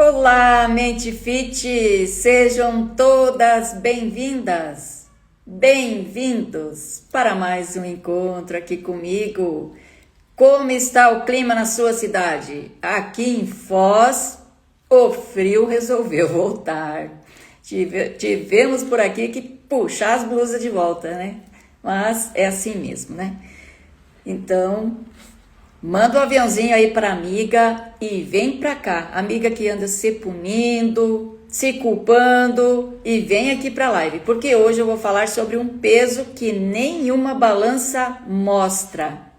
Olá, Mente Fit! Sejam todas bem-vindas, bem-vindos para mais um encontro aqui comigo. Como está o clima na sua cidade? Aqui em Foz, o frio resolveu voltar. Tivemos por aqui que puxar as blusas de volta, né? Mas é assim mesmo, né? Então, manda um aviãozinho aí para amiga e vem pra cá. Amiga que anda se punindo, se culpando e vem aqui pra live. Porque hoje eu vou falar sobre um peso que nenhuma balança mostra.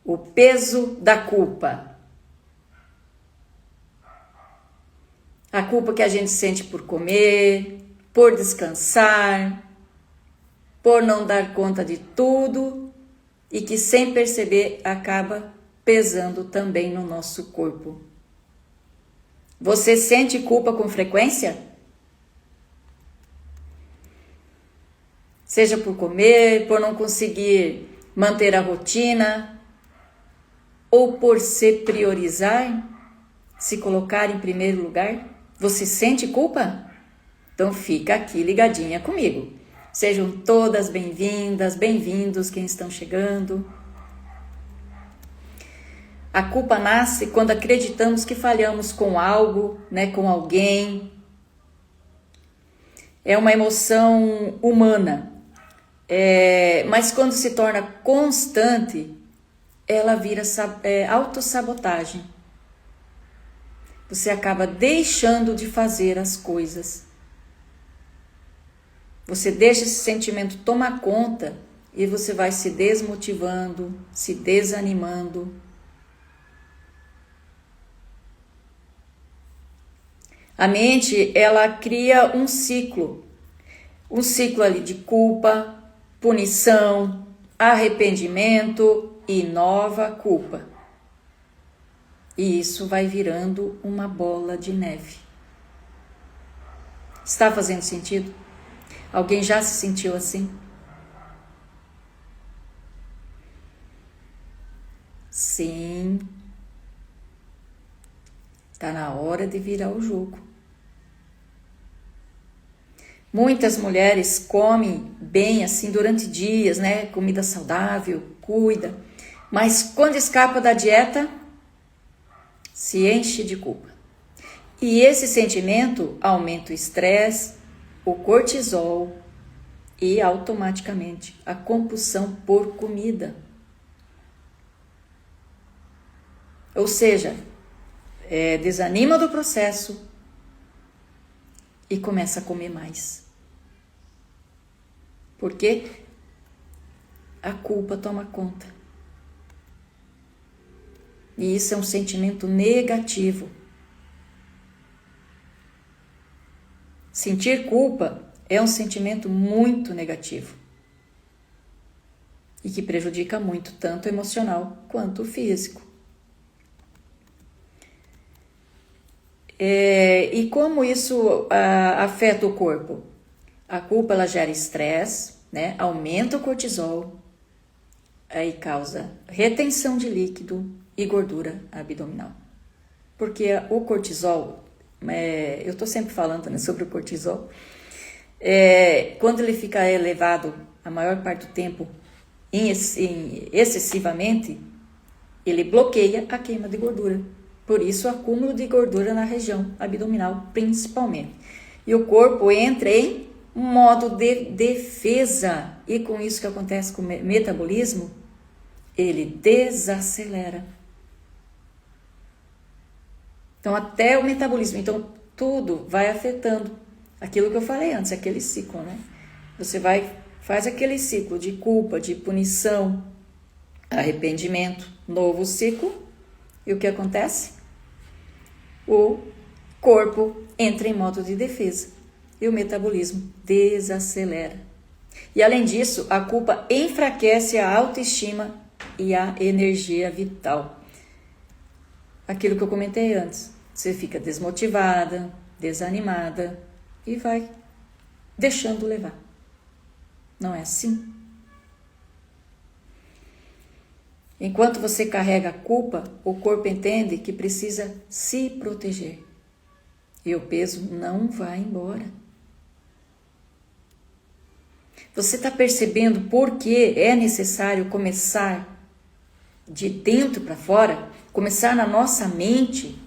O peso da culpa. A culpa que a gente sente por comer, por descansar, por não dar conta de tudo e que sem perceber acaba pesando também no nosso corpo. Você sente culpa com frequência? Seja por comer, por não conseguir manter a rotina, ou por se priorizar, se colocar em primeiro lugar? Você sente culpa? Então fica aqui ligadinha comigo. Sejam todas bem-vindas, bem-vindos quem estão chegando. A culpa nasce quando acreditamos que falhamos com algo, né, com alguém. É uma emoção humana, mas quando se torna constante, ela vira autossabotagem. Você acaba deixando de fazer as coisas. Você deixa esse sentimento tomar conta e você vai se desmotivando, se desanimando. A mente, ela cria um ciclo ali de culpa, punição, arrependimento e nova culpa. E isso vai virando uma bola de neve. Está fazendo sentido? Alguém já se sentiu assim? Sim. Está na hora de virar o jogo. Muitas mulheres comem bem assim durante dias, né? Comida saudável, cuida. Mas quando escapa da dieta, se enche de culpa. E esse sentimento aumenta o estresse, o cortisol e automaticamente a compulsão por comida. Ou seja, desanima do processo e começa a comer mais. Porque a culpa toma conta. E isso é um sentimento negativo. Sentir culpa é um sentimento muito negativo. E que prejudica muito, tanto o emocional quanto o físico. E como isso afeta o corpo? A culpa ela gera estresse, né? Aumenta o cortisol, aí causa retenção de líquido e gordura abdominal. Porque o cortisol, eu estou sempre falando, né, sobre o cortisol, quando ele fica elevado a maior parte do tempo, excessivamente, ele bloqueia a queima de gordura. Por isso, o acúmulo de gordura na região abdominal, principalmente. E o corpo entra em modo de defesa. E com isso que acontece com o metabolismo, ele desacelera. Então, até o metabolismo. Então, tudo vai afetando. Aquilo que eu falei antes, aquele ciclo, né? Você faz aquele ciclo de culpa, de punição, arrependimento, novo ciclo. E o que acontece? O corpo entra em modo de defesa e o metabolismo desacelera. E além disso, a culpa enfraquece a autoestima e a energia vital. Aquilo que eu comentei antes, você fica desmotivada, desanimada e vai deixando levar. Não é assim? Enquanto você carrega a culpa, o corpo entende que precisa se proteger. E o peso não vai embora. Você está percebendo por que é necessário começar de dentro para fora? Começar na nossa mente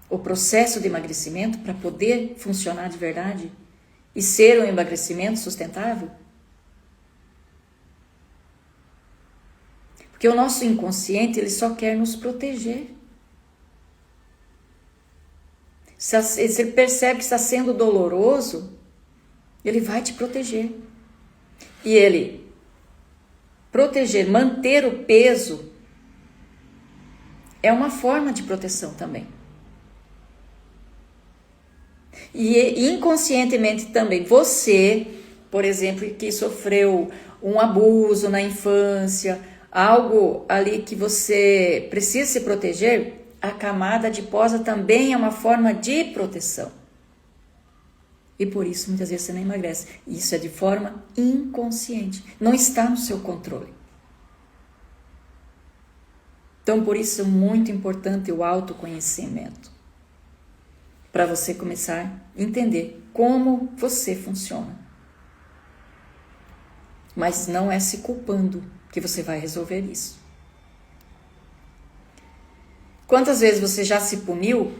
o processo de emagrecimento para poder funcionar de verdade? E ser um emagrecimento sustentável? Porque o nosso inconsciente, ele só quer nos proteger. Se ele percebe que está sendo doloroso, ele vai te proteger. E ele proteger, manter o peso, é uma forma de proteção também. E inconscientemente também, você, por exemplo, que sofreu um abuso na infância, algo ali que você precisa se proteger, a camada adiposa também é uma forma de proteção. E por isso muitas vezes você não emagrece. Isso é de forma inconsciente, não está no seu controle. Então por isso é muito importante o autoconhecimento. Para você começar a entender como você funciona. Mas não é se culpando que você vai resolver isso. Quantas vezes você já se puniu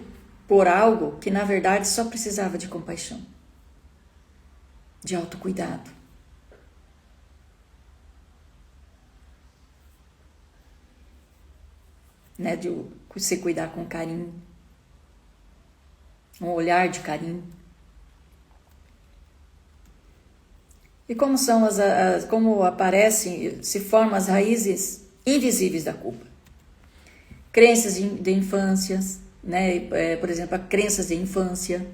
por algo que na verdade só precisava de compaixão, de autocuidado? Né? De se cuidar com carinho, um olhar de carinho. E como são como aparecem, se formam as raízes invisíveis da culpa? Crenças de infâncias, né? Por exemplo, crenças de infância.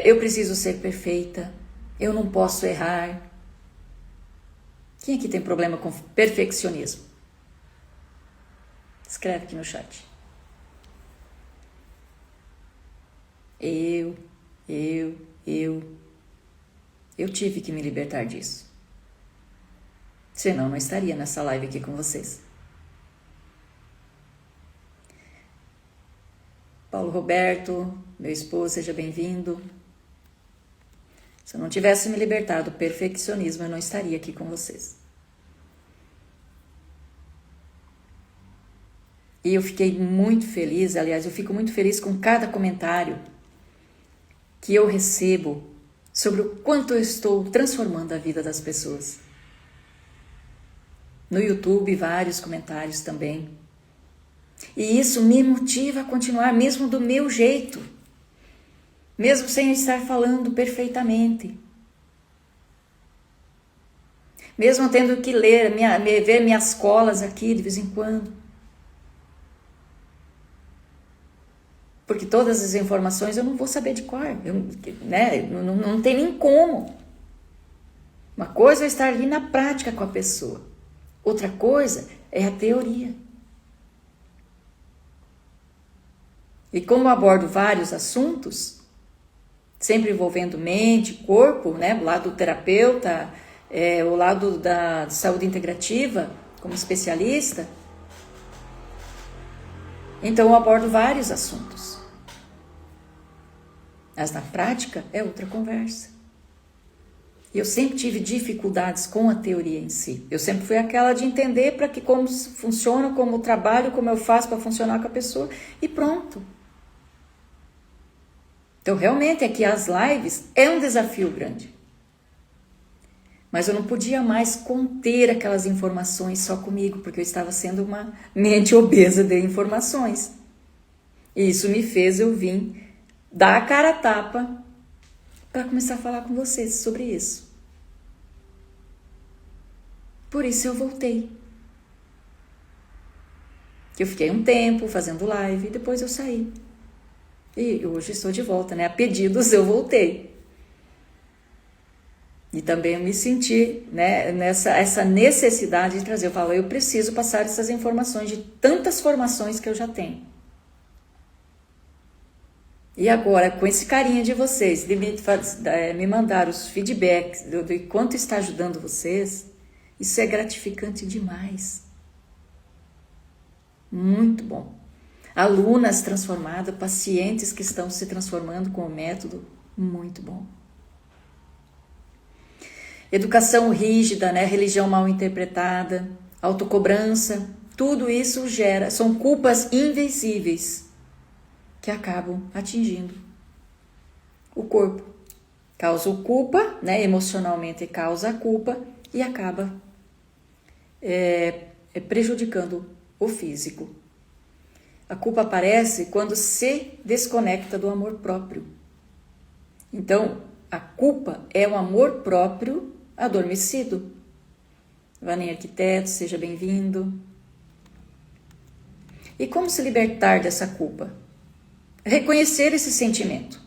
Eu preciso ser perfeita, eu não posso errar. Quem aqui tem problema com perfeccionismo? Escreve aqui no chat. Eu tive que me libertar disso. Senão não estaria nessa live aqui com vocês. Paulo Roberto, meu esposo, seja bem-vindo. Se eu não tivesse me libertado do perfeccionismo, eu não estaria aqui com vocês. E eu fiquei muito feliz, aliás, eu fico muito feliz com cada comentário que eu recebo sobre o quanto eu estou transformando a vida das pessoas. No YouTube, vários comentários também. E isso me motiva a continuar, mesmo do meu jeito. Mesmo sem estar falando perfeitamente. Mesmo tendo que ler, ver minhas colas aqui de vez em quando. Porque todas as informações eu não vou saber de cor, não tem nem como. Uma coisa é estar ali na prática com a pessoa. Outra coisa é a teoria. E como eu abordo vários assuntos, sempre envolvendo mente, corpo, né? O lado do terapeuta, o lado da saúde integrativa, como especialista, então eu abordo vários assuntos. Mas na prática é outra conversa. E eu sempre tive dificuldades com a teoria em si. Eu sempre fui aquela de entender para que como funciona, como trabalho, como eu faço para funcionar com a pessoa e pronto. Então realmente aqui as lives é um desafio grande. Mas eu não podia mais conter aquelas informações só comigo, porque eu estava sendo uma mente obesa de informações. E isso me fez eu vir dar a cara a tapa para começar a falar com vocês sobre isso. Por isso eu voltei. Eu fiquei um tempo fazendo live, depois eu saí. E hoje estou de volta, né? A pedidos eu voltei. E também eu me senti, né, essa necessidade de trazer. Eu falo, eu preciso passar essas informações de tantas formações que eu já tenho. E agora, com esse carinho de vocês, de me mandar os feedbacks de quanto está ajudando vocês, isso é gratificante demais. Muito bom. alunas transformadas, pacientes que estão se transformando com o método, muito bom. Educação rígida, né? Religião mal interpretada, autocobrança, tudo isso são culpas invisíveis que acabam atingindo o corpo. Causa culpa, né? Emocionalmente causa a culpa e acaba prejudicando o físico. A culpa aparece quando se desconecta do amor próprio. Então, a culpa é o amor próprio adormecido. Vani Arquiteto, seja bem-vindo. E como se libertar dessa culpa? Reconhecer esse sentimento,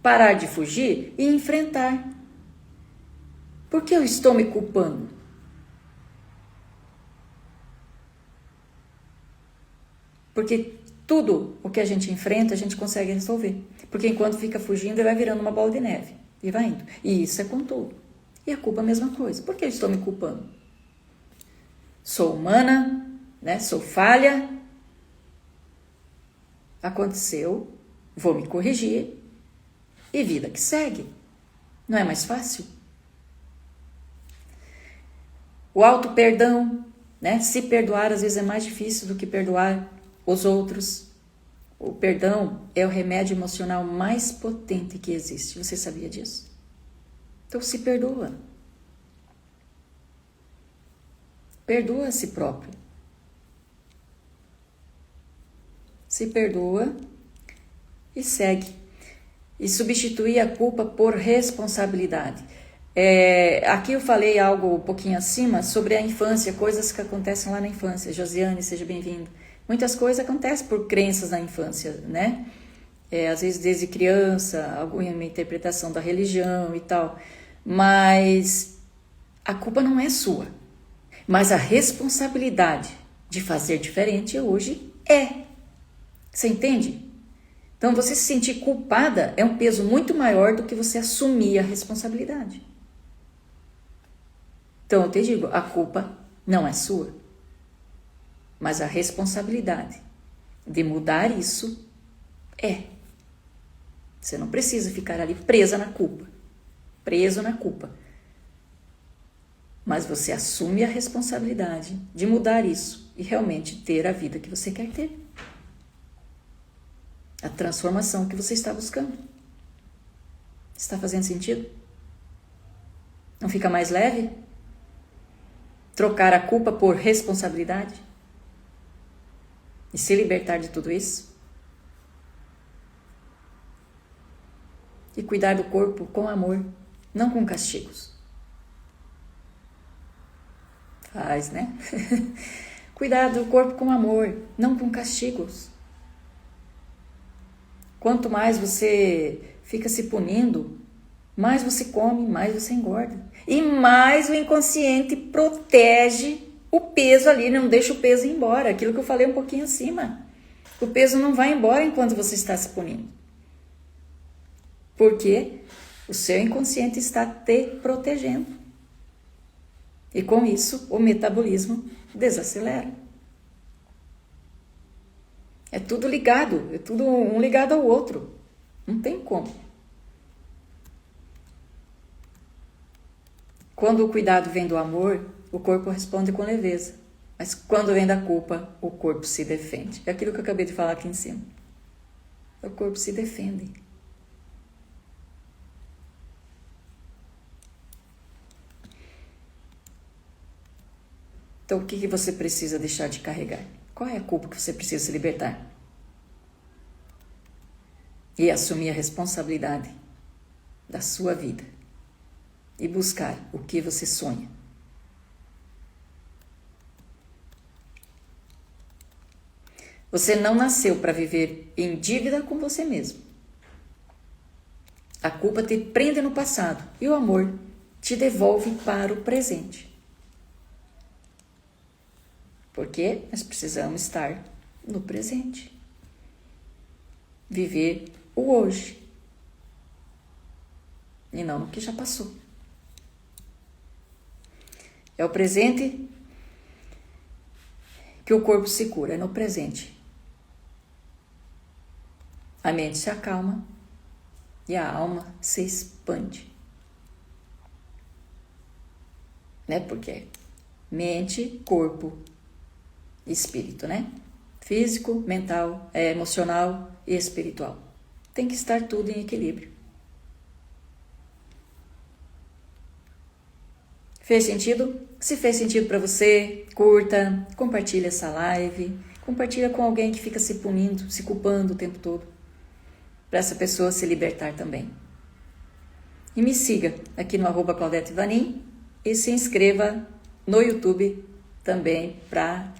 parar de fugir e enfrentar. Por que eu estou me culpando? Porque tudo o que a gente enfrenta, a gente consegue resolver. Porque enquanto fica fugindo, ele vai virando uma bola de neve. E vai indo. E isso é com tudo. E a culpa é a mesma coisa. Por que eu estou me culpando? Sou humana, né? Sou falha. Aconteceu. Vou me corrigir. E vida que segue. Não é mais fácil? O auto-perdão, né? Se perdoar às vezes é mais difícil do que perdoar os outros. O perdão é o remédio emocional mais potente que existe. Você sabia disso? Então se perdoa. Perdoa a si próprio. Se perdoa e segue. E substituir a culpa por responsabilidade. Aqui eu falei algo um pouquinho acima sobre a infância, coisas que acontecem lá na infância. Josiane, seja bem-vinda. Muitas coisas acontecem por crenças na infância, né? Às vezes desde criança, alguma interpretação da religião e tal. Mas a culpa não é sua. Mas a responsabilidade de fazer diferente hoje é. Você entende? Então, você se sentir culpada é um peso muito maior do que você assumir a responsabilidade. Então, eu te digo, a culpa não é sua. Mas a responsabilidade de mudar isso é. Você não precisa ficar ali presa na culpa. Preso na culpa. Mas você assume a responsabilidade de mudar isso e realmente ter a vida que você quer ter. A transformação que você está buscando. Está fazendo sentido? Não fica mais leve? Trocar a culpa por responsabilidade? E se libertar de tudo isso? E cuidar do corpo com amor, não com castigos. Faz, né? Cuidar do corpo com amor, não com castigos. Quanto mais você fica se punindo, mais você come, mais você engorda. E mais o inconsciente protege o peso ali, não deixa o peso ir embora. Aquilo que eu falei um pouquinho acima. O peso não vai embora enquanto você está se punindo. Porque o seu inconsciente está te protegendo. E com isso, o metabolismo desacelera. É tudo ligado, é tudo um ligado ao outro. Não tem como. Quando o cuidado vem do amor, o corpo responde com leveza. Mas quando vem da culpa, o corpo se defende. É aquilo que eu acabei de falar aqui em cima. O corpo se defende. Então, o que você precisa deixar de carregar? Qual é a culpa que você precisa se libertar? E assumir a responsabilidade da sua vida. E buscar o que você sonha. Você não nasceu para viver em dívida com você mesmo. A culpa te prende no passado e o amor te devolve para o presente. Porque nós precisamos estar no presente. Viver o hoje. E não no que já passou. É o presente que o corpo se cura, é no presente. a mente se acalma e a alma se expande. Né? Porque mente, corpo e espírito, né? Físico, mental, emocional e espiritual. Tem que estar tudo em equilíbrio. Fez sentido? Se fez sentido para você, curta, compartilha essa live, compartilha com alguém que fica se punindo, se culpando o tempo todo, para essa pessoa se libertar também. E me siga aqui no @ClaudetteVanin e se inscreva no YouTube também para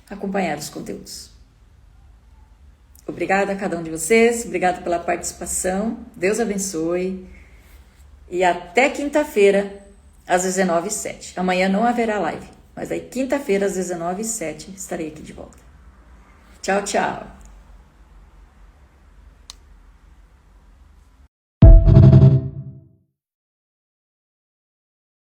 acompanhar os conteúdos. Obrigada a cada um de vocês, obrigada pela participação, Deus abençoe e até quinta-feira às 19h07. Amanhã não haverá live, mas aí quinta-feira às 19h07 estarei aqui de volta. Tchau, tchau!